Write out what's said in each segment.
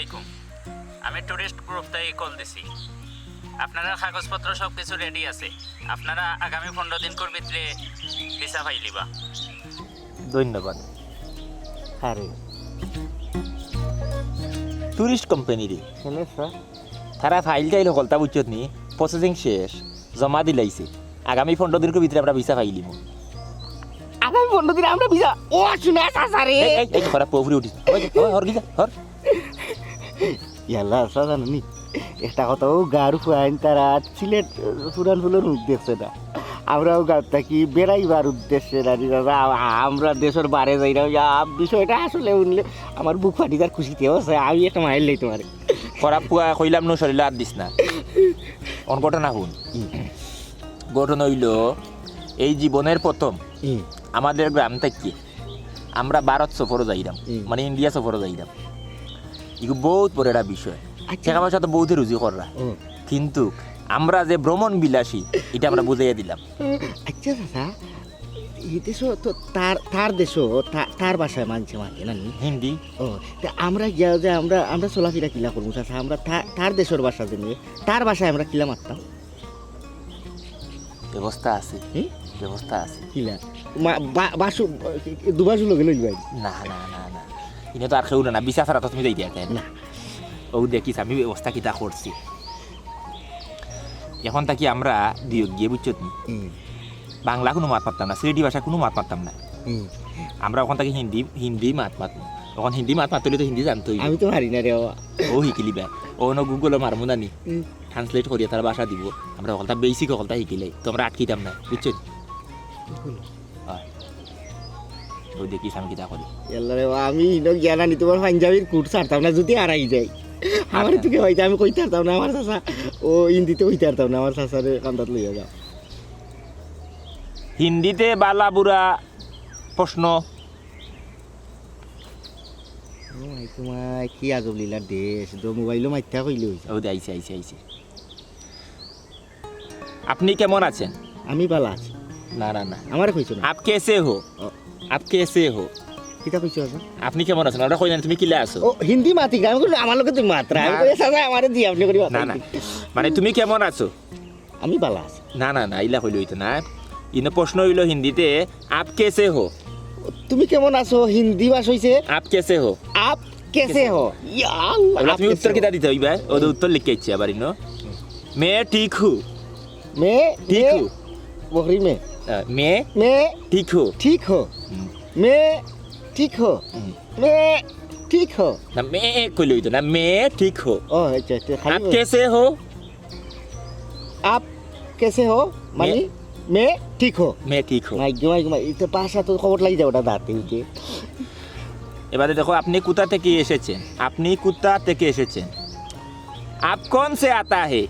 আলাইকুম। আমি tourist group থেকে কল দিছি। আপনারা কাগজপত্র সব কিছু রেডি আছে। আপনারা আগামী 15 দিন কর ভিতরে ভিসা পাইলিবা। ধন্যবাদ। আরে টুরিস্ট কোম্পানি রে হ্যালো স্যার। তারা ফাইল টাইল হলতা বুঝছত নি প্রসেসিং শেষ জমা দিলাইছে আগামী 15 দিনের ভিতরে আমরা ভিসা পাইলিম। আগামী 15 দিন আমরা ভিসা ও শুনে স্যারে এই খরা পফরি উঠিস হর গিজা হর ইয়াল্লা স্যার জানি একটা কথাও গাড়ু ফাইন তারা সিলেট পুরান ফুলের মুখ দেখছে না আমরাও গাঁও থাকি বেড়াইবার উদ্দেশ্যে রাজি দাদা আমরা দেশের বারে যাই না বিষয়টা আসলে উনলে আমার বুক ফাটি তার খুশিতে আছে আমি একটা মাইল লই তোমার খরা পুয়া কইলাম নো শরীরে আর দিস না অন ঘটনা শুন ঘটনা হইল এই জীবনের প্রথম আমাদের গ্রাম থেকে আমরা ভারত সফরও যাইলাম মানে ইন্ডিয়া সফরও যাইলাম এগুলো বহুত বড় একটা বিষয় টাকা পয়সা তো বহুত রুজি কররা কিন্তু আমরা যে ভ্রমণ বিলাসী এটা আমরা বুঝাইয়া দিলাম। আচ্ছা দাদা এই দেশ তো তার দেশ তার ভাষায় মানছে মানে না হিন্দি ও তা আমরা গিয়া যে আমরা আমরা চলাফেরা কিলা করবো চাচা আমরা তার দেশের ভাষা জেনে তার ভাষায় আমরা কিলা মারতাম ব্যবস্থা আছে ব্যবস্থা আছে কিলা বাসু দুবাসু লগে লই ভাই না না না না ইনে তো আর কেউ না বিচার ছাড়া তো তুমি যাইতে কেন না ও দেখিস আমি ব্যবস্থা কিতা করছি এখন থাকি আমরা দিও গিয়ে বুঝছত নি বাংলা কোনো মাত পারতাম না সিলেটি ভাষা কোনো মাত পারতাম না আমরা ওখান থেকে হিন্দি মাত মাতবো তখন হিন্দি মাত মাতলে তো হিন্দি জানতোই আমি তো পারি না রে ও শিকিলিবা ও ন গুগল মারমু নানি ট্রান্সলেট করিয়া তার ভাষা দিব আমরা ওখানটা বেসিক ওখানটা শিকিলাই তো আমরা আটকিতাম না বুঝছো ও দেখিস আমি কিতা করি রে আমি জ্ঞানা নি তোমার পাঞ্জাবির কুট ছাড়তাম না যদি আড়াই যাই আমার থেকে হইতে আমি কইতে পারতাম না আমার চাচা ও হিন্দিতে কইতে পারতাম না আমার চাচারে কান্দাত লইয়া যাও হিন্দিতে বালা বুড়া প্রশ্ন তোমার কি আজব লীলা দেশ মোবাইলও মাইথা কইলে হইছে ও আইছে আইছে আইছে আপনি কেমন আছেন আমি ভালো আছি না না না আমার কইছো না আপ কেসে হো আপ কেসে হো কিতা কইছো আছে আপনি কেমন আছেন ওরা কইলেন তুমি কিলা আছো ও হিন্দি মাতি আমি কই আমার লগে তুমি মাত্রা আমি কই চাচা আমারে দি আপনি করি না না মানে তুমি কেমন আছো আমি ভালো আছি না না না ইলা কইলো হইতো না ইনো প্রশ্ন হইলো হিন্দিতে আপ কেসে হো তুমি কেমন আছো হিন্দি ভাষা হইছে আপ কেসে হো আপ কেসে হো ইয়া আল্লাহ তুমি উত্তর কিতা দিতে হইবা ওদের উত্তর লিখে ইচ্ছে আবার ইনো মে ঠিক হু মে ঠিক হু বকরি মে মে ঠিক হু ठीक हो मैं ठीक हो मैं ठीक हो না মে কইলো হইতো না মে ঠিক হো ओ अच्छा अच्छा আপ खाली কেসে হো आप कैसे हो मानी मैं ठीक हो মে ঠিক হো माई इतो भाषा तो खबर लगी जाओ दाते उके এবারে দেখো আপনি কোথা থেকে এসেছেন আপনি কোথা থেকে এসেছেন आप कौन से आता है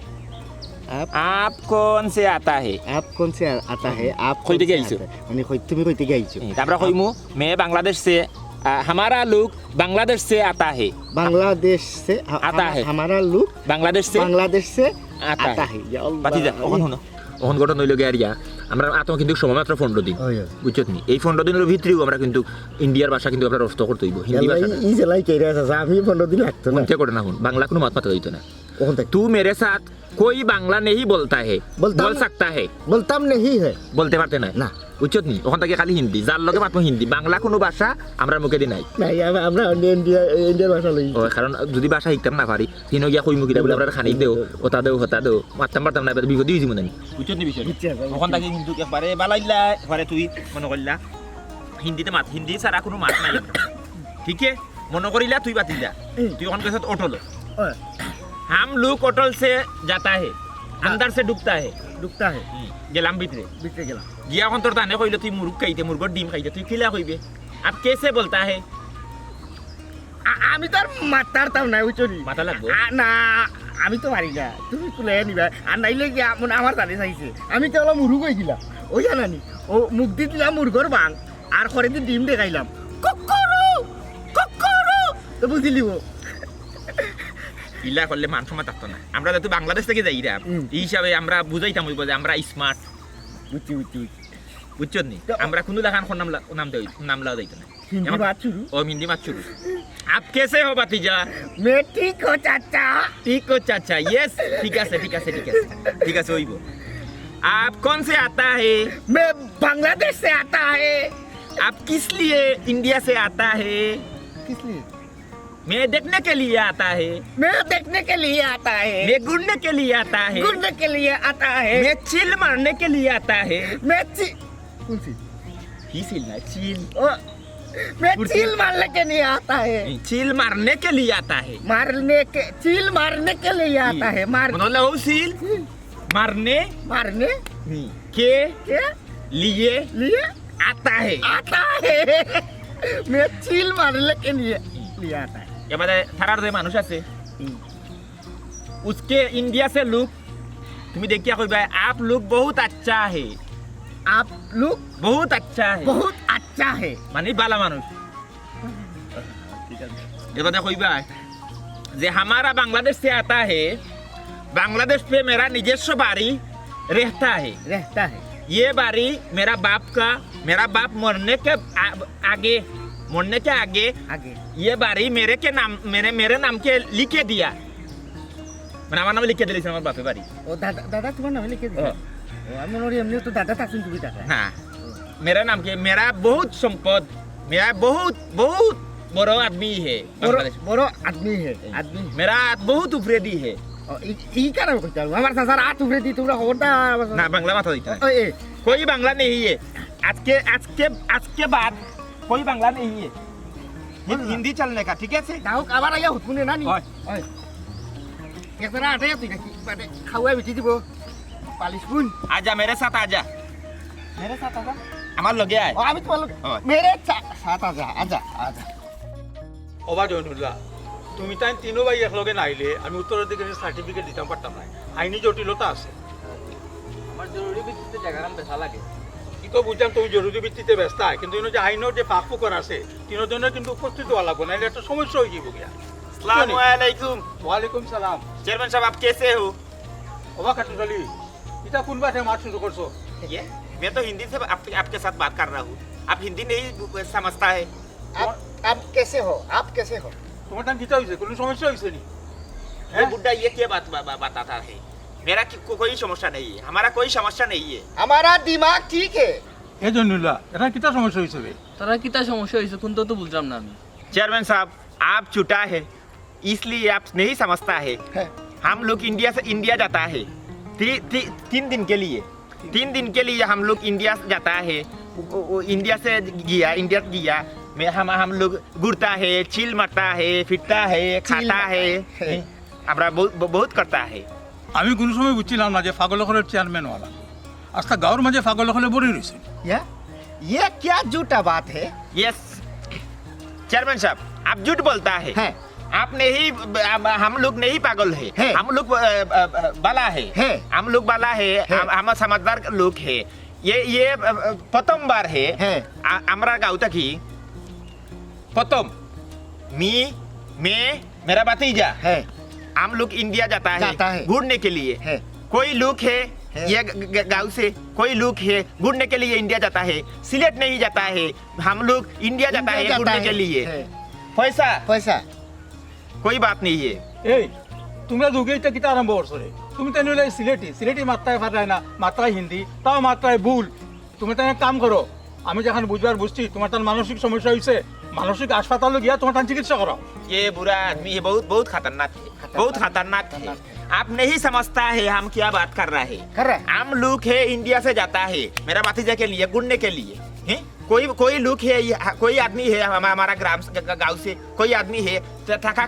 आप कौन से आता है आप कौन से आता है आप কইতে গেইছো মানে কই তুমি কইতে গেইছো তারপরে কইমু मैं बांग्लादेश से हमारा लोग बांग्लादेश से आता है बांग्लादेश से आता है हमारा लोग बांग्लादेश से आता है या अल्लाह বাতিজা ওখান শুনো ওখান ঘটনা হইল গিয়া আমরা আতঙ্ক কিন্তু সময় মাত্র 15 দিন বুঝছত নি এই 15 দিনের ভিতরেও আমরা কিন্তু ইন্ডিয়ার ভাষা কিন্তু আমরা রপ্ত করতে হইব হিন্দি ভাষা ই জেলাই কইরা আছে আমি 15 দিন লাগতো না মনে করে না শুন বাংলা কোনো মাত পাতা হইতো না ওখান থেকে तू मेरे साथ कोई बांग्ला नहीं बोलता है बोल सकता है বলতাম नहीं है বলতে পারতে না না বুঝছত নি ওখান থেকে খালি হিন্দি যার লগে মাত্র হিন্দি বাংলা কোনো ভাষা আমরা মুখে দি নাই নাই আমরা ইন্ডিয়ার ভাষা লই ও কারণ যদি ভাষা শিখতাম না পারি তিন গিয়া কই মুখিটা বলে আমরা খানিক দেও ওটা দেও হতা দেও মারতাম পারতাম না বিপদ দিয়েছি মনে নেই বুঝছত নি বিষয় ওখান থেকে কিন্তু একবারে বালাইলা একবারে তুই মনে করলা হিন্দিতে মাত হিন্দি ছাড়া কোনো মাত নাই ঠিক আছে মনে করিলা তুই বাতিলা তুই ওখান কাছে অটল हम लोग होटल से जाता है अंदर से डूबता है गेलाम भीतरे গেলাম गया এখন তোর তানে কইলো তুই মুরগ খাইতে মুরগর ডিম খাইতে তুই কিলা কইবে আপ কেসে বলতা है আমি তো আর মাতারতাম না উচরি মাথা লাগবো না আমি তো পারি না তুমি কুলে নিবা আর নাইলে কি আমার জানে চাইছে আমি তো হলো মুরগ হইছিলাম ওই জানানি ও মুখ দি দিলাম মুরগর বাং আর খরে দি ডিম দেখাইলাম কুকুরু তো বুঝিলি ও ইলা করলে মান সম্মান থাকতো না আমরা যেহেতু বাংলাদেশ থেকে যাই এই হিসাবে আমরা বুঝাইতাম হইব যে আমরা স্মার্ট বুঝছি বুঝছো নি আমরা কোনো লেখান নাম লাও যাইতো না হিন্দি মাত শুরু ও হিন্দি মাত শুরু आप कैसे हो भतीजा? मैं ठीक हो चाचा। ठीक हो चाचा? यस, ठीक है, ठीक है, ठीक है, ठीक है, सोई वो। आप कौन से आता है? मैं बांग्लादेश से आता है। आप किस लिए इंडिया से आता है? किस लिए? मैं देखने के लिए आता है। मैं देखने के लिए आता है। मैं घूमने के लिए आता है। घूमने के लिए आता है। मैं चिल मारने के लिए आता है। मैं कौन सी? चिल ना, चिल। मैं चील मारने के लिए आता है। चिल मारने के लिए आता है। चील मारने के लिए आता है। मतलब वो चिल मारने मारने के के लिए लिए आता है। आता है। मैं चील मारने के लिए आता है। ये बताए थारार दे मानुष আছে उसके इंडिया से लोग तुम्हें देखिए कोई भाई आप लोग बहुत अच्छा है। आप लोग बहुत अच्छा है। बहुत अच्छा है मानी बाला मानुष। ये बताए कोई भाई जे हमारा बांग्लादेश से आता है, बांग्लादेश पे मेरा निजस्व बारी रहता है। ये बारी मेरा बाप का, मेरा बाप मरने के आगे ये बारी मेरे नाम के लिखे दिया। मैंने আমার নামে লিখে দিয়েছি আমার বাপের বাড়ি। ও দাদা তোমার নামে লিখে দিয়েছে? ও আমি মনে করি এমনি তো দাদা থাকুন তুমি দাদা। हाँ, मेरा नाम के मेरा बहुत संपद, मेरा बहुत बहुत बड़ा आदमी है बांग्लादेश। বড় আদমি হে আদমি। मेरा बहुत उपरेदी है। ই কারণে কইতে আমার চাচার হাত উপরে দি তোমরা খবরদার। ना बांग्ला माथा देता है। ওই कोई बांग्ला नहीं है। आज के बाद कोई बांग्ला नहीं है। हिंदी चलने का, ठीक है से? দাও আবার আইয়া হুকুনে না নি। হয়। ওই একবার আটে তুই নাকি মানে খাওয়া বিটি দিব পালিশ বুন। आजा मेरे साथ आजा। मेरे साथ आजा। हमारे लगे आए। ও আমি তোমার লোক হয়। মেরে সাথ আজা আজা আজা। অবা জয়নুল্লাহ, তুমি তাই তিনো ভাই একলগে নাইলে আমি উত্তরাধিকারী সার্টিফিকেট দিতাম পারতাম না। আইনি জটিলতা আছে। আমার জরুরি ভিত্তিতে জায়গার বেচা লাগে। কি তো বুঝলাম তুমি জরুরি ভিত্তিতে ব্যস্ত আয়, কিন্তু যে আইনের যে ফাঁক ফুকর আছে তিনজনের কিন্তু উপস্থিত হওয়া লাগবে, নাইলে একটা সমস্যা হয়ে যাব গিয়া। अस्सलामुअलैकुम। ওয়ালাইকুম সালাম। चेयरमैन साहब आप कैसे हो? অবা খাটুশালী, এটা কোন বাটে মার শুরু করছো? ये मैं तो हिंदी से आपके साथ बात कर रहा हूँ। आप हिंदी नहीं समझता है? आप कैसे हो? आप कैसे हो? তোমার টান কিতা হইছে? কোনো সমস্যা হইছে নি? ये बुड्ढा ये क्या बताता है? मेरा कोई समस्या नहीं है, हमारा कोई समस्या नहीं है। हमारा दिमाग ठीक है। এ জয়নুল্লাহ, এটা কিতা সমস্যা হইছে রে? তারা কিতা সমস্যা হয়েছে কোন তো বুঝলাম না আমি। चेयरमैन साहब आप छुटा है इसलिए आप नहीं समझता है। हम लोग इंडिया जाता है 3 दिन के लिए। 3 दिन के लिए हम लोग इंडिया जाता है। इंडिया से गया हम लोग घूरता है, चिल मारता है, फिरता है, खाता है, আমরা बहुत करता है। আমি কোনো সময় বুঝছিলাম না যে পাগলখলের চেয়ারম্যান হওয়া লাগবে। আজকে গাঁৱৰ মাঝে পাগলখলে বড়ি রয়েছে। ये क्या झूठा बात है? यस चेयरमैन साहब आप झूठ बोलता है। आप नहीं, हम लोग नहीं पागल है। हम लोग बाला है। हम लोग बाला है। हम समझदार लोग है। ये प्रथम बार है আমরা गाँव की प्रथम मैं मेरा भतीजा हम लोग इंडिया जाता है घूमने के लिए। कोई लोग है ये गाँव से, कोई लोग है घूमने के लिए इंडिया जाता है। सिलेट नहीं जाता है, हम लोग इंडिया जाता है घूमने के लिए। पैसा पैसा कोई बात नहीं है। এই তোমরা দুগে এটা কিতা আরম্ভ করছো রে? তুমি তো নিলে সিলেটি মাত্রায় ফাটায় না, মাত্রায় হিন্দি, তাও মাত্রায় ভুল। তুমি তো এক কাম করো, আমি যখন বুঝবার বুঝছি তোমার তার মানসিক সমস্যা হয়েছে, মানসিক হাসপাতালে গিয়া তোমার তার চিকিৎসা করো। ये बुरा आदमी है, बहुत खतरनाक है, बहुत खतरनाक है। आप नहीं समझता है हम क्या बात कर रहे हैं। हम लोग है इंडिया से जाता है मेरा भतीजा के लिए घूमने के लिए। कोई लोग है, कोई आदमी है हमारा गांव से, कोई आदमी है थका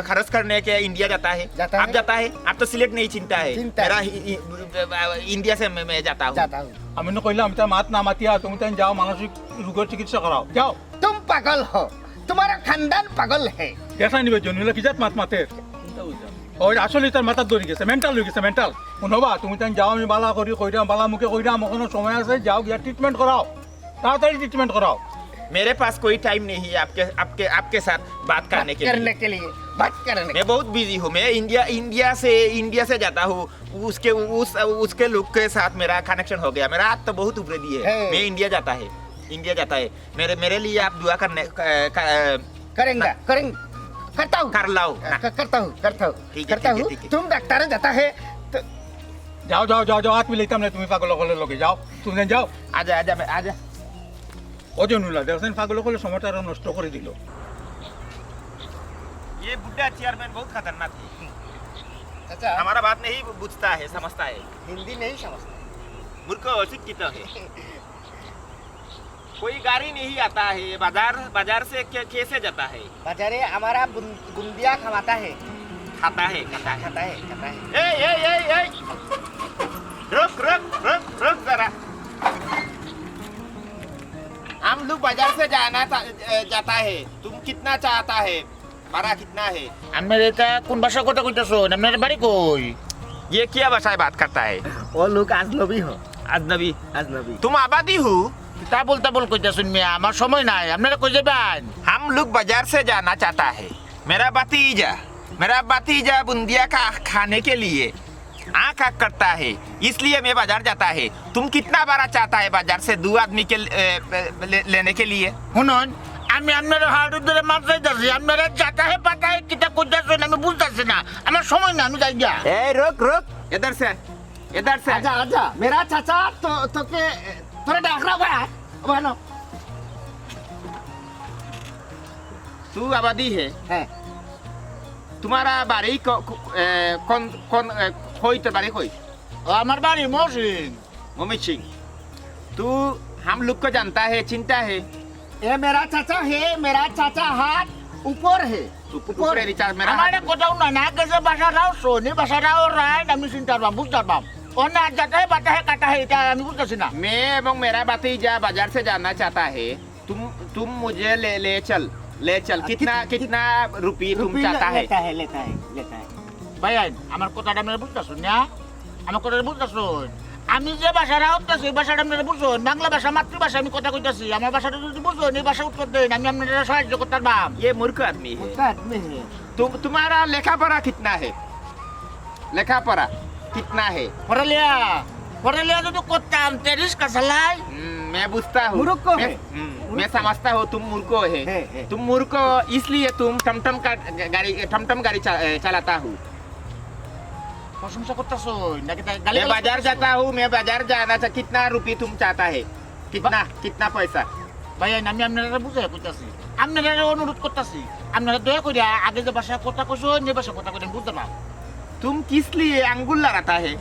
खर्च करने के इंडिया जाता है। आप जाता है, आप तो सिलेट नहीं चिंता है। मेरा इंडिया से मैं जाता हूँ। আমি না কইলাম আমি তার মাত না মাতিয়া তুমি তাই যাও মানসিক রোগের চিকিৎসা করাও যাও। तुम पागल हो, तुम्हारा खानदान पागल है। দেখা নিবে জন্য কি জাত মাত মাতে কোনটা বুঝলাম? ওই আসলে তার মাথার দড়ি গেছে, মেন্টাল হয়ে গেছে মেন্টাল। শুনবা তুমি তাই যাও, আমি বালা করি কইরাম, বালা মুখে কইরাম, কোনো সময় আছে যাও গিয়া ট্রিটমেন্ট করাও, তাড়াতাড়ি ট্রিটমেন্ট করাও। मेरे पास कोई टाइम नहीं है आपके साथ बात करने के लिए। बात करने मैं बहुत बिजी हूँ। मैं इंडिया से जाता हूँ। उसके लोग के साथ मेरा कनेक्शन हो गया। मेरा हाथ तो बहुत ऊपर दी है। मैं इंडिया जाता है। मेरे लिए आप दुआ करेंगे करेंगे करता हूँ कर लाओ ना। करता हूँ ठीक है, करता ठीक है, हूँ ठीक है। तुम डॉक्टर जाता है तो যাও যাও যাও যাও হাত মিলাইতাম না তুমি পাগল সকলের লগে যাও তুমি যাও आजा आजा आजा ওজন উল্লা দেখছেন পাগল সকলের সময়টা আরো নষ্ট করে দিল ये बुढ़ा चेयरमैन बहुत खतरनाक है अच्छा हमारा बात नहीं बुझता है समझता है हिंदी नहीं समझता मूर्ख अशिक्षित है कोई गाड़ी नहीं आता है बाजार बाजार से कैसे जाता है बाजारे हमारा बुंदिया खवाता है खाता है खाता है ए रुक रुक रुक रुक जरा हम लोग बाजार से जाता है तुम कितना चाहता है भाड़ा कितना है अमेरिका कौन भाषा कोता कोता सो नमने बाड़ी कोई ये क्या भाषा बात करता है वो लोग अजनबी हो अजनबी अजनबी तुम आबादी हो তা বলতে কইতা শুন মিয়া আমার সময় নাই আপনারা কই যাবেন हम लोग बाजार से जाना चाहता है मेरा भतीजा बुंदिया का खाने के लिए आँख करता है इसलिए मैं बाजार जाता है तुम कितना बारा चाहता है बाजार से 2 आदमी के लेने के लिए শুনুন আমি আপনার হাড় ধরে মাত্রাই যাচ্ছি আপনারা যাতা হে পাতা হে কিতা কইতা শুন আমি বুঝতাছি না আমার সময় না আমি যাই গিয়া ए रुक इधर से আচ্ছা আচ্ছা মেরা চাচা তো তোকে তোরে ডাক রা ভাই বানো तू आबादी है হ্যাঁ तुम्हारा बारी कौन खोई तो बारी खोई আমার বাড়ি মহসিন मोमित सिंह तू हम लोग को जानता है चिंता है এ মেরা চাচা হে মেরা চাচা হাত উপর হে ऊपर रिचार्ज मेरा আমার কোথাও না না গেছে বাসাটাও সোনি বাসাটাও রাইট আমি চিন্তা পারবাম বুঝতে পারবাম অন্য যাতা হে পাতা হে কাটা হে এটা আমি বুঝতেছি না मैं एवं मेरा भतीजा बाजार से जाना चाहता है तुम मुझे ले चल कितना रुपये तुम चाहता है लेता है ভাই আমার কথাটা আপনারা বুঝতেছেন না আমার কথাটা বুঝতেছেন আমি যে ভাষাটা উঠতেছি এই ভাষাটা আপনারা বুঝুন বাংলা ভাষা মাতৃভাষা আমি কথা কইতাছি আমার ভাষাটা যদি বুঝুন এই ভাষা উত্তর দেন আমি আপনারা সাহায্য করতে পারবাম ये मूर्ख आदमी है तुम्हारा लेखा पढ़ा कितना है लेखा पढ़ा कितना है পড়ালিয়া যদি করতাম তেরিশ का सलाई मैं बुझता हूँ मूर्ख है। मैं समझता हूँ तुम मूर्ख है है। तुम मूर्ख इसलिए तुम टमटम गाड़ी चलाता हूँ প্রশংসা করতেছো নাকি তাই গালি मैं बाजार जाता हूँ मैं बाजार जाना चाह कितना रुपये तुम चाहता है कितना पैसा ভাই আমি আপনারা বুঝাই কইতাছি আপনারা অনুরোধ করতেছি আপনারা দয়া করে আগে যে ভাষা কথা কইছো এই ভাষা কথা কইলেন বুঝতে পারো तुम किस लिए अंगुल लड़ाता है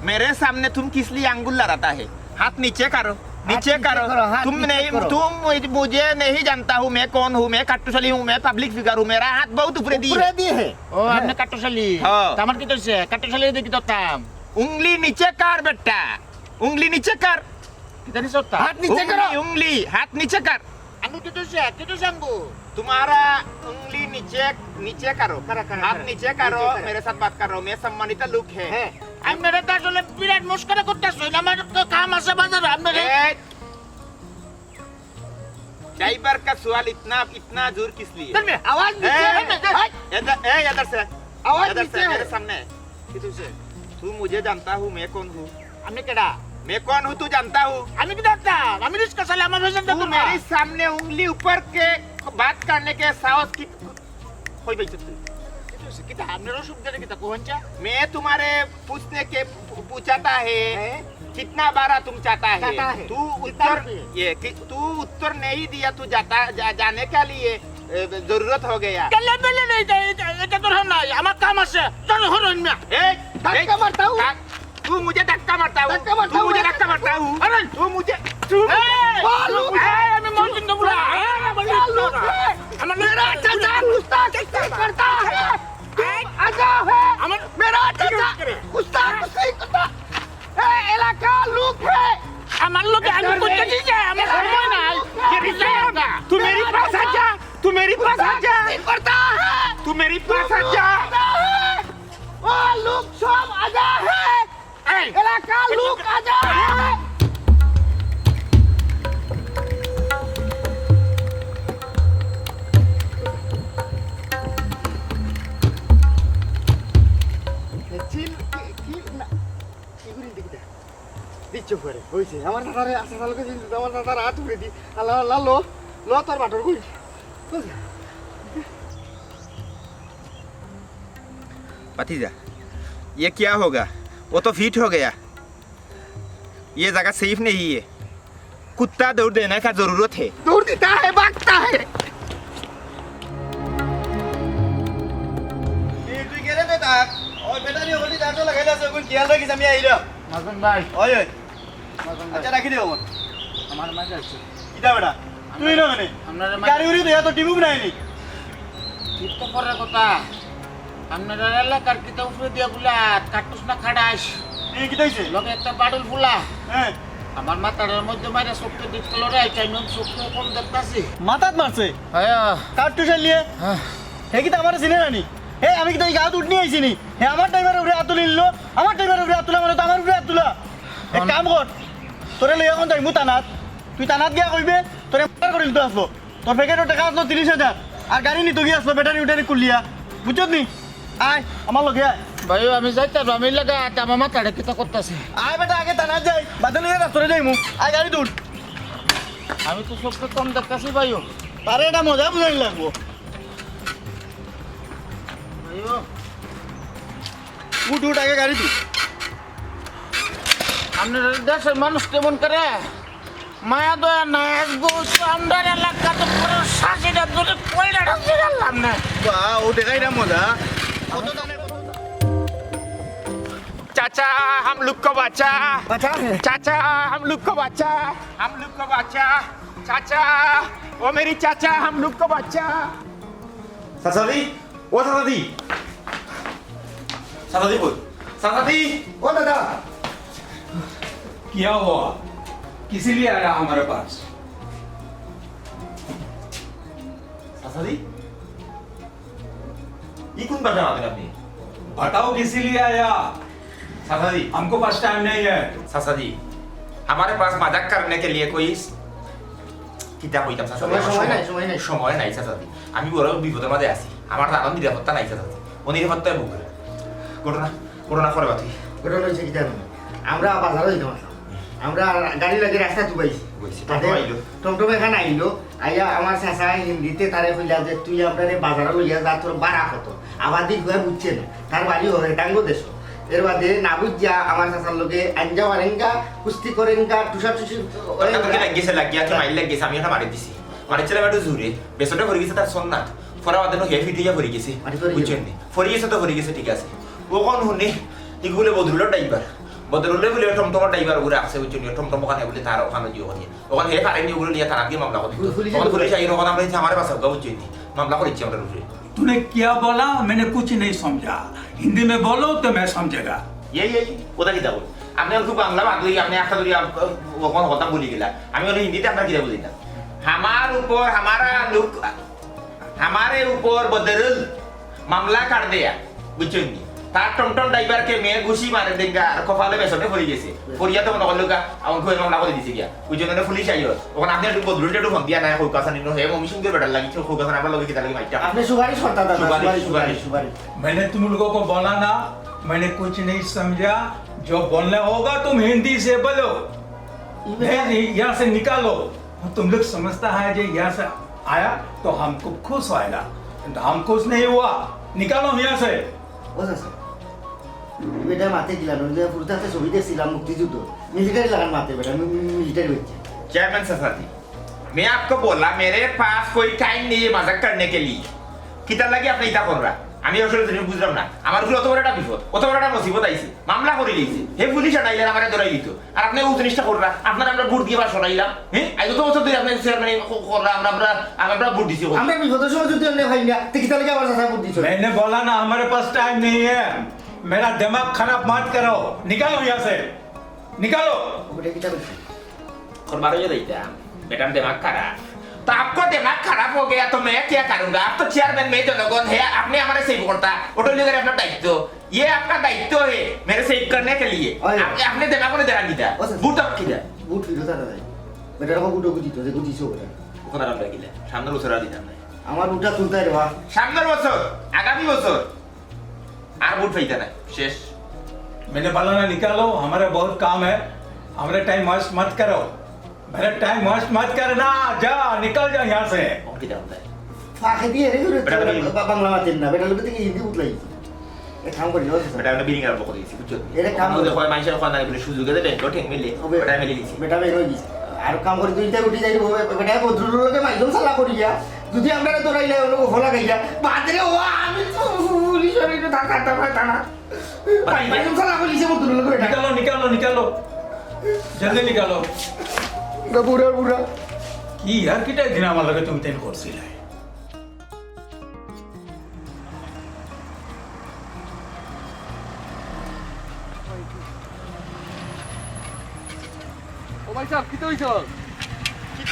मेरे सामने तुम किस लिए अंगुल लड़ाता है हाथ नीचे करो नीचे करो हाथ तुम नीचे नहीं करो। तुम मुझे नहीं जानता हूँ मैं कौन हूँ मैं कट्टूशली हूँ मैं पब्लिक फिगर हूँ मेरा हाथ बहुत ऊपर दी উপরে দিয়ে হে ও আপনি কাট্টশালী হ্যাঁ। আমার কি কইছে কাট্টশালী দেখি তোতাম उंगली नीचे कर बेटा उंगली नीचे कर জানিস তোতা হাত उंगली हाथ नीचे कर আমি কি কইছে সঙ্গু तुम्हारा उंगली नीचे करो हाथ नीचे करो मेरे साथ बात कर रहा हूँ मैं सम्मानित लोग है আপনারা তো আসলে বিরাট মস্করা করতেছো আমার তো কাম আছে বাজারে আপনারা ड्राइवर का सवाल इतना जोर किस लिए আওয়াজ इधर से आवाज इधर से नीचे है। मेरे सामने किधर से तू मुझे जानता हूँ मैं कौन हूँ আমি কেডা मैं कौन हूँ तू जानता हूँ আমি কি দেখতাম আমি রিস্কা চালাই আমার ভেসে तू मेरे सामने उंगली ऊपर के बात करने के साहस की कोई बेइज्जत तू কিতা আপনারা সুবিধা কিতা কোহনচা मैं तुम्हारे पूछने के पूछाता है कितना बारा तुम चाहता चाहता है है। तू कितना उत्तर रुपये? तू उत्तर नहीं दिया तू जाने के लिए जरूरत हो गया গেলে বেলে নেই এটা তোর নাই আমার কাম আছে চল হরন মিয়া धक्का मारता हूँ। तू मुझे धक्का मारता हूँ धक्का मारता तू हूँ। मुझे धक्का मारता हूँ अरे! तू मुझे আমি মন্দির নবুলা আমার মেরা চাচা গুস্তাখ करता है आजा है मेरा चाचा गुस्ताख करता है এলাকা লোক है আমার লোক আমি কইতেছি যে আমার সময় নাই तू मेरी पास आ जा तू मेरी पास आ जा करता है तू मेरी पास आ जा ও লোক সব আজা है এলাকা লোক আজা है চিল কি না এগুলি দেখি দিচ্ছ করে হইছে আমার দাদারে আসা লোকে চিন্তা আমার দাদার হাত উড়ে দি আল্লাহ আল্লাহ লো লো তোর বাটর কই भतीजा ये क्या होगा वो तो फिट हो गया ये जगह सेफ नहीं है कुत्ता दौड़ देने का जरूरत है দৌড় দিতা है भागता है তুই গেলে দে তাক ওই ব্যাটারি ওলি দাঁতো লাগাইলা আছে কোন খেয়াল রাখিস আমি আইলো মাজন ভাই ওই ওই মাজন ভাই আচ্ছা রাখি দে ওমন আমার মাঝে আছে কিটা বেটা তুই না মানে আপনারা গাড়ি উড়ি তো এত টিমুক নাইনি ঠিক তো করার কথা আপনারা এলাকার কিতা উপরে দিয়া বলা কাটুস না খাড়াস এই কি হইছে লগে একটা বাডুল ফুলা হ্যাঁ আমার মাথার মধ্যে মাইরা চোখকে দেখতে লড়ে চাইন চোখকে কম দেখতাছি মাথাত মারছে হ্যাঁ কার টিউশন লিয়ে হে কি আমার চিনে নানি হে আমি কি তাই গাত উঠনি আইছি নি হে আমার ড্রাইভারের উপরে হাত তুলিল আমার ড্রাইভারের উপরে হাত তুলা মানে তো আমার উপরে হাত তুলা এক কাম কর তোরে লইয়া কোন যাইমু তানাত তুই তানাত গিয়া কইবে তোরে মার করিল তো আসলো তোর প্যাকেটর টাকা আসলো 30,000 আর গাড়ি নিতে গিয়া আসলো ব্যাটারি উঠারি কুলিয়া বুঝছত নি আয় আমার লগে আয় ভাই আমি যাইতাম আমি লাগা আমার মাথাটা কিতা করতেছি আয় বেটা আগে তানাত যাই বাদে লইয়া রাস্তায় যাইমু আয় গাড়ি তুল আমি তো চোখকে কম দেখতাছি ভাইও তারে এটা মজা বুঝাই লাগবো ভাইও উঠ উঠ আগে গাড়ি তুল আপনার দেশের মানুষ কেমন করে মায়া দয়া নাই আমার এলাকা তো পুরো শাসিটা ধরে কয়লাটা দিলাম না বাহ ও দেখাই না মজা चाचा हम लोग को बचा बचा है चाचा हम लोग को बचा हम लोग को बचा चाचा ओ मेरी चाचा हम लोग को बचा ससादी ओ ससादी ससादी बोल ससादी ओ दादा क्या हुआ किसी लिए आया हमारे पास ससादी ये कौन बचा आपने बताओ किसी लिए आया ससादी हमको पास टाइम नहीं है ससादी हमारे पास मजाक करने के लिए कोई কিতা কইতাম সময় নাই চাচাদি আমি বড় বিপদের মাঝে আছি আমার জানার নিরাপত্তা নাই চাচাদি ও নিরাপত্তায় বুক ঘটনা ঘটনা করে বাতি ঘটনা হয়েছে কি জানো আমরা বাজারে যাইতাম আমরা গাড়ি লাগিয়ে রাস্তা চুবাইছি বলছি তাতে টমটম এখানে আইলো আইয়া আমার চাচা হিন্দিতে তারে কইলা যে তুই আপনার বাজারে লইয়া যা তোর বাড়া কত আবার দিক হয়ে বুঝছে না তার বাড়ি হবে টাঙ্গো দেশ এর বাদে না বুঝিয়া আমার চাচার লোকে আঞ্জা মারেঙ্গা কুস্তি করেঙ্গা টুসা টুসি লাগিয়েছে লাগিয়ে আছে মাইল লাগিয়েছে আমি ওটা মারি দিছি মারিছিলাম একটু জোরে বেসনটা ভরে গেছে তার সন্ন্যাত ফরা বাদে হে ফিটিয়া ভরে গেছে বুঝছেন নি ফরি গেছে তো ভরে গেছে ঠিক আছে ও কোন হুনে এগুলো বদরুল ড্রাইভার বদরুলে বলে টমটম ড্রাইভার উপরে আছে বুঝছেন টমটম ওখানে বলে তার ওখানে দিও ওখানে ওখানে হে কারেন্ট ওগুলো নিয়ে তার আগে মামলা করে ওখানে পুলিশ আইলো ওখানে আমরা আমার পাশে বুঝছেন নি মামলা করেছি আমরা উপরে तूने क्या बोला मैंने कुछ नहीं समझा हिंदी में बोलो तो मैं समझेगा এই কোথা কি যাবো আপনি একটু বাংলা বাদলি আপনি একটা ধরি ওখানে কথা বলি গেলা আমি ওই হিন্দিতে আপনার কি বলি না हमार ऊपर हमारा लुक हमारे ऊपर बदरुल मामला कर दिया बुझছেন নি তার টমটম ড্রাইভার কে মেয়ে ঘুষি মারে দেঙ্গা আর কপালে বেসনে পড়ে গেছে পড়িয়া তো মনে করলো আমার কই মামলা করে দিছে গিয়া বুঝছেন না পুলিশ আইলো ওখানে আপনি একটু বদরুলটা একটু ফোন দিয়া না কই কাছে নিনো হে মমিসিং কে বেটার লাগিছে কই কাছে আমরা লগে কি লাগে মাইটা আপনি সুপারিশ করতা দাদা সুপারিশ, সুপারিশ সুপারিশ। সুপারিশ मैंने तुम लोगों को बोला ना मैंने कुछ नहीं समझा जो बोलना होगा तुम हिंदी से बोलो नहीं यहाँ से निकालो तुम लोग समझता है जो यहाँ से आया तो हमको खुश होएगा हम खुश नहीं हुआ निकालो यहाँ से ও চাচা বেটা মাতে দিলাম যে পুরতাতে ছবি দেখছিলাম মুক্তিযুদ্ধ মিলিটারি লাগান মাতে বেটা মিলিটারি হচ্ছে चेयरमैन ससादी मैं आपको बोला मेरे पास कोई टाइम नहीं है मजाक करने के लिए कितना लगे আপনি এটা করবা আমি আসলে তুমি বুঝলাম না আমার উপরে অত বড় একটা বিপদ অত বড় একটা মুসিবত আইছে মামলা করে লইছে হে পুলিশ আনাইলেন আমারে ধরাই দিত আর আপনি ও জিনিসটা করবা আপনারা আমরা ভোট দিয়ে বা সরাইলাম হ্যাঁ আইতো তো বছর ধরে আপনি চেয়ারম্যান করলা আমরা ভোট দিছি আমরা বিপদের সময় যদি অন্য ভাই না তো কিতা লাগে আমার চাচা বুদ্ধি চলে मैंने बोला ना हमारे पास टाइम नहीं है मेरा दिमाग खराब मत करो निकालो यहाँ से निकालो ওটা কিতা বলছি और बारो ये देता बेटा दिमाग खराब तो आपको दिमाग खराब हो गया तो मैं क्या करूंगा आप तो चेयरमैन में जनगण है आपने हमारे सेव करता ऑटो लेकर अपना दायित्व ये आपका दायित्व है मेरे सेव करने के लिए आपने दिमाग को ध्यान नहीं दिया बूट आप किधर বুট ফিরত দাদা বেটার আমার বুটো গুদিত যে গুদিছো ওটা ওখানে আমরা গিলা সামনের বছর আর দিতাম না আমার বুটটা তুলতে রে বা সামনের বছর আগামী বছর আর বুট পাইতা না শেষ मैंने बोला ना निकालो हमारा बहुत काम है हमारे टाइम वेस्ट मत करो मेरा टाइम वेस्ट मत करना जा निकल जा यहाँ से কি দাও না ফাঁকে দিয়ে রে বেটা তুমি- বাংলা মাতেন না বেটার লোক থেকে হিন্দি উঠলাই কাম করি এটা আমরা বিরিং আরম্ভ করে দিয়েছি বুঝছো এটা কাম আমাদের হয় মানুষের ওখানে বলে সুযোগে দেবে ঠেং মিলে ওটা মিলে দিয়েছি বেটা বের হয়ে গেছে আর কাম করে দুইটা উঠি যাই বেটা বদরুলকে মাইদম সালা করি গিয়া যদি আমরা দৌড়াইলে লোক ফলা গাইয়া বাদরে ও আমি তো পুলিশের একটু ধাক্কা টাকা না মাইদম সালা করিছে বদরুলকে বেটা निकालो निकालो निकालो जल्दी निकालो বুড়া বুড়া কি আর কিটা দিন আমার লগে তুমি তেন করছিলে ও ভাই সাহেব কি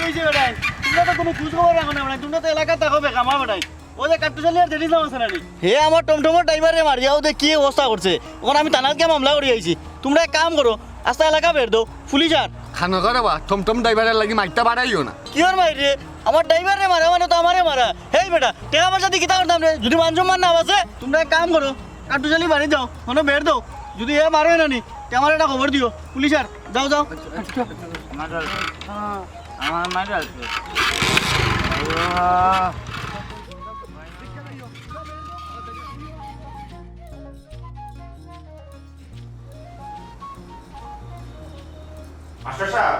হইছে বেটাই তোমরা তো কোনো খোঁজ খবর রাখো না মানে তোমরা তো এলাকা থাকো বেকামা বেটাই ও যে কাট্টু চালিয়ে আর দেরি আছে না হে আমার টমটমর ড্রাইভারে মারিয়া ও কি অবস্থা করছে ওখানে আমি থানাত গিয়ে মামলা করে আইছি তোমরা এক কাম করো আস্তে এলাকা বের দাও পুলিশ আর খানো করে বা টমটম ড্রাইভারের লাগি মাইকটা বাড়াইও না কি ওর মারি রে আমার ড্রাইভারে মারা মানে তো আমারে মারা হেই বেটা টাকা পয়সা দিয়ে কিতা করতাম রে যদি মান না আছে তোমরা এক কাম করো কাট্টু চালিয়ে বাড়ি যাও মানে বের দাও যদি এ মারে না নি আমার একটা খবর দিও পুলিশ আর যাও যাও আমার মাইরাল মাস্টার সাহেব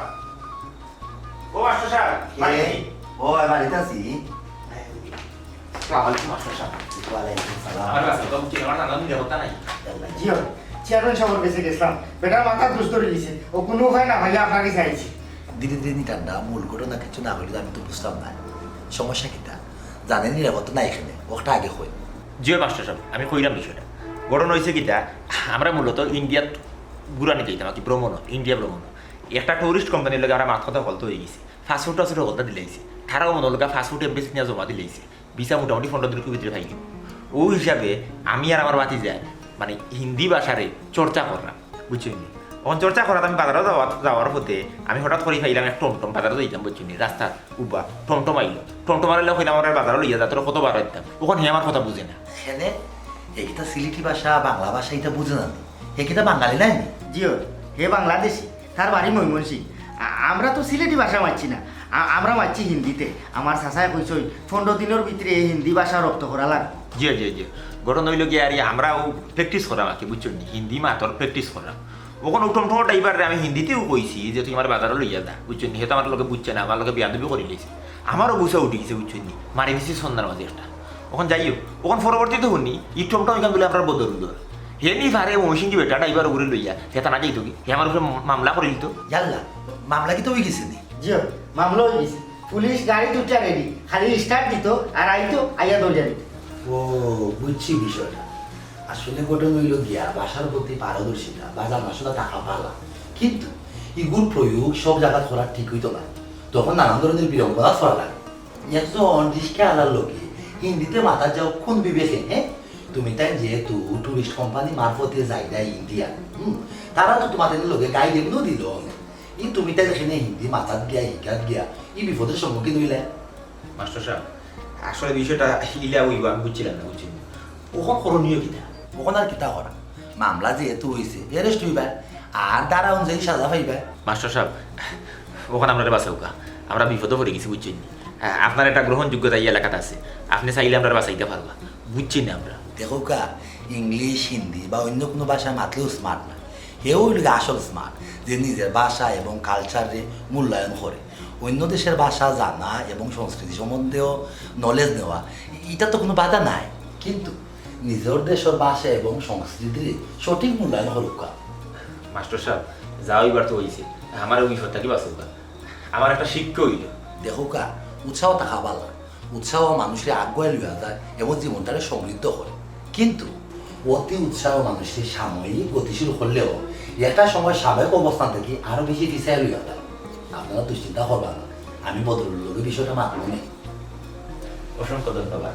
ও মাস্টার সাহেব বাড়ি নেই ও বাড়িতে আছি আসসালামু আলাইকুম মাস্টার সাহেব ওয়ালাইকুম সালাম আমার কাছে তো বুঝছি আমার নানা নিরাপত্তা নাই জি চেয়ারম্যান সাহেবের কাছে গেছিলাম বেটার মাথা দুষ্ট হয়ে গেছে ও কোনো উপায় না ভাইয়া আপনার কাছে আইছি ধীরে ধীরে ঠান্ডা মূল ঘটনা কিছু না হইলে আমি তো বুঝতাম না সমস্যা কিটা জানেন নিরাপত্তা নাই এখানে ওটা আগে হই জিও মাস্টার সাহেব আমি কইলাম বিষয়টা ঘটনা হয়েছে কিটা আমরা মূলত ইন্ডিয়াত ঘুরানি যাইতাম কি ভ্রমণ ইন্ডিয়া ভ্রমণ একটা টুরিস্ট কোম্পানির লগে আমরা মাথা কথা হলতে হয়ে গেছি ফাস্টফুড টাস্টফুড হলতা দিলাইছি তারাও মনে লগা ফাস্টফুড এমবেসি নিয়ে জমা দিলাইছে ভিসা মোটামুটি 15 দিনের ভিতরে পাই ওই হিসাবে আমি আর আমার বাতি যায় মানে হিন্দি ভাষারে চর্চা করা বুঝছেন তখন চর্চা করা আমি বাজারে যাওয়ার পথে আমি হঠাৎ করে পাইলাম এক টমটম বাজারে যাইতাম বুঝছেন রাস্তা উবা টমটম আইলো টমটম আইলে হইলাম আমার বাজারে লইয়া যা তোর কত বার হইতাম ওখানে আমার কথা বুঝে না এখানে এইটা সিলেটি ভাষা বাংলা ভাষা এটা বুঝে না এইটা বাঙালি নাই জিও হে বাংলাদেশি তার বাড়ি ময়মনসিং আমরা তো সিলেটি ভাষা মারছি না আমরা মারছি হিন্দিতে আমার চাচায় কইছ 15 দিনের ভিতরে হিন্দি ভাষা রপ্ত করা লাগবে জি জি জি ঘটনা হইল গিয়ে আর আমরাও প্র্যাকটিস করাম আর কি বুঝছেন হিন্দি মাতর প্র্যাকটিস করাম ওখানে টমটম ড্রাইভারে আমি হিন্দিতেও কইছি যে তুই আমার বাজারে লইয়া যা বুঝছেন হে তো আমার লোকে বুঝছে না আমার লোকে বিয়াদবি করে লিয়েছে আমারও বুঝা উঠে গেছে বুঝছেন নি মারি দিছি সন্ধ্যার মাঝে একটা ওখানে যাইও ওখানে পরবর্তীতে শুনি ই টমটম এখান বলে আপনার বদল হে নি ভারে মহিষিংকি বেটা ড্রাইভার ঘুরে লইয়া হে তা না যাইতো কি হে আমার উপরে মামলা করে দিত জানলা মামলা কি তো হয়ে গেছে নি জিও মামলা হয়ে গেছে পুলিশ গাড়ি দুটা রেডি খালি স্টার্ট দিত আর আইতো আইয়া দরজা দিত ও বুঝছি বিষয়টা আসলে ঘটনা হইল গিয়া ভাষার প্রতি পারদর্শিতা বাজার ভাষাটা টাকা পালা কিন্তু এগুর প্রয়োগ সব জায়গা করা ঠিক হইতো না তখন নানান ধরনের বিড়ম্বনা করা লাগে একজন রিস্কে আলার লোকে হিন্দিতে মাথা যাও কোন বিবেকে হ্যাঁ তুমি তাই যেহেতু টুরিস্ট কোম্পানি মারফতে যাই দেয় ইন্ডিয়া তারা তো তোমাদের লোকে গাইড এগুলো দিল ই তুমি তাই এখানে হিন্দি মাথাত গিয়া হিকাত গিয়া ই বিপদের সম্মুখীন হইলে মাস্টার সাহেব আসলে বিষয়টা ইলা হইব আমি বুঝছিলাম না বুঝছি ওখানে করণীয় কিনা ওখানে আর কিতা করা মামলা যেহেতু হয়েছে অ্যারেস্ট হইবা আর দ্বারা অনুযায়ী সাজা পাইবা মাস্টার সাহেব ওখানে আমরা বাঁচাউকা আমরা বিপদে পড়ে গেছি বুঝছেন আপনার একটা গ্রহণযোগ্যতা এই এলাকাতে আছে আপনি চাইলে আমরা বাঁচাইতে পারবা বুঝছি না আমরা দেখো কা ইংলিশ হিন্দি বা অন্য কোনো ভাষা মাতলেও স্মার্ট না হেও আসল স্মার্ট যে নিজের ভাষা এবং কালচারে মূল্যায়ন করে অন্য দেশের ভাষা জানা এবং সংস্কৃতি সম্বন্ধেও নলেজ নেওয়া এটা তো কোনো বাধা নাই কিন্তু নিজের দেশের ভাষা এবং সংস্কৃতির সঠিক মূল্যায়ন হরুকা মাস্টার সাহেব যা হইবার তো হয়েছে আমার ওই বিপদ থাকি বাঁচাউকা আমার একটা শিক্ষা হইল দেখো কা উৎসাহ থাকা ভালো উৎসাহ মানুষের আগুয়াই লইয়া যায় এবং জীবনটাকে সমৃদ্ধ করে কিন্তু অতি উৎসাহ মানুষের সাময়িক গতিশীল হলেও একটা সময় স্বাভাবিক অবস্থান থেকে আরো বেশি পিছিয়ে লইয়া যায় আপনারা দুশ্চিন্তা করবা না আমি বদরুল বিষয়টা মাত্র নেই অসংখ্য ধন্যবাদ